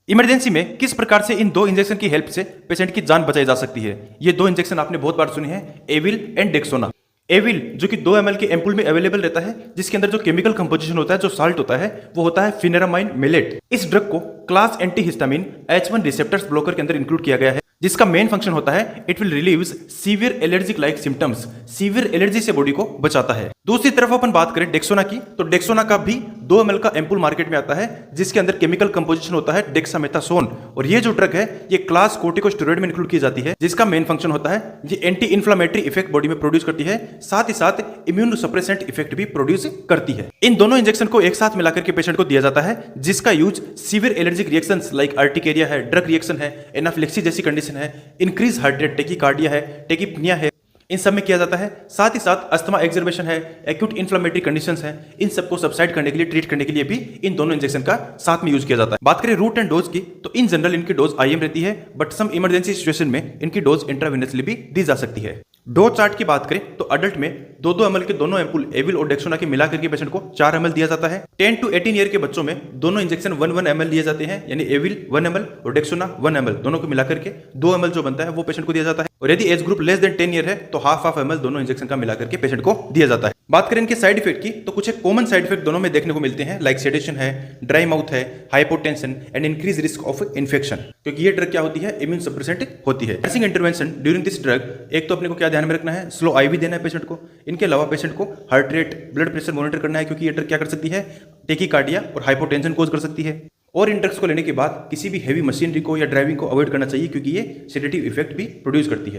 Emergency में किस प्रकार से इन दो इंजेक्शन की हेल्प से पेशेंट की जान बचाई जा सकती है। ये दो इंजेक्शन आपने बहुत बार सुने हैं, एविल एंड डेक्सोना। एविल जो कि 2 ml के एम्पुल में अवेलेबल रहता है, जिसके अंदर जो केमिकल कंपोजिशन होता है, जो साल्ट होता है, वो होता है फिनेरामाइन मेलेट। इस ड्रग को class antihistamine H1 receptors blocker के अंदर इंक्लूड किया गया है, जिसका मेन फंक्शन होता है it will relieves severe allergic like symptoms. Severe allergy से बॉडी को बचाता है। दूसरी तरफ अपन बात करें डेक्सोना की, तो डेक्सोना का भी 2 ml का एम्पुल मार्केट में आता है, जिसके अंदर केमिकल कंपोजिशन होता है डेक्सामेथासोन। और ये जो ड्रग है ये क्लास कोर्टिकोस्टेरॉइड में इंक्लूड की जाती है, जिसका मेन फंक्शन होता है ये एंटी इन्फ्लामेटरी इफेक्ट बॉडी में प्रोड्यूस करती है, साथ ही साथ इम्यून सप्रेसेंट इफेक्ट भी प्रोड्यूस करती है। इन दोनों इंजेक्शन को एक साथ मिलाकर के पेशेंट को दिया जाता है, जिसका use severe allergic reactions like urticaria है, ड्रग रिएक्शन है, एनाफिलेक्सी जैसी कंडीशन है, इंक्रीज हार्ट रेट, टेकीकार्डिया है, टेकीपनिया है, इन सब में किया जाता है। साथ ही साथ अस्थमा एक्सर्बेशन है, एक्यूट इन्फ्लेमेटरी कंडीशंस हैं, इन सबको सबसाइड करने के लिए, ट्रीट करने के लिए भी इन दोनों इंजेक्शन का साथ में यूज किया जाता है। बात करें रूट एंड डोज की, तो इन जनरल इनकी डोज IM रहती है, बट सम इमरजेंसी सिचुएशन में इनकी डोज इंट्रावेनसली भी दी जा सकती है। डोज चार्ट की बात करें तो अडल्ट में 2-2 ml के दोनों एम्पुल एविल और डेक्सोना के मिलाकर के पेशेंट को 4 ml दिया जाता है। 10 to 18 ईयर के बच्चों में दोनों इंजेक्शन 1-1 ml लिए जाते हैं, यानी एविल 1 ml और डेक्सोना 1 ml, दोनों को मिलाकर के 2 ml जो बनता है वो पेशेंट को दिया जाता है। और यदि age group less than 10 year है तो हाफ ml दोनों इंजेक्शन का मिलाकर के पेशेंट को दिया जाता है। बात करें इनके साइड इफेक्ट की, तो कुछ एक कॉमन साइड इफेक्ट दोनों में देखने को मिलते हैं, लाइक सेडेशन है, ड्राई माउथ है, hypotension and increase risk of infection, क्योंकि ये ड्रग क्या होती है, इम्यून सप्रेसेंट होती है। Nursing intervention during this drug, एक तो अपने को क्या ध्यान में रखना है, स्लो IV देना है पेशेंट को। इनके अलावा पेशेंट को heart rate, blood pressure monitor करना है, क्योंकि ये ड्रग क्या कर सकती है, टेकीकार्डिया और हाइपोटेंशन कोज कर सकती है। और इन ड्रग्स को लेने के बाद किसी भी हेवी मशीनरी को या ड्राइविंग को अवॉइड करना चाहिए, क्योंकि ये सेडेटिव इफेक्ट भी प्रोड्यूस करती है।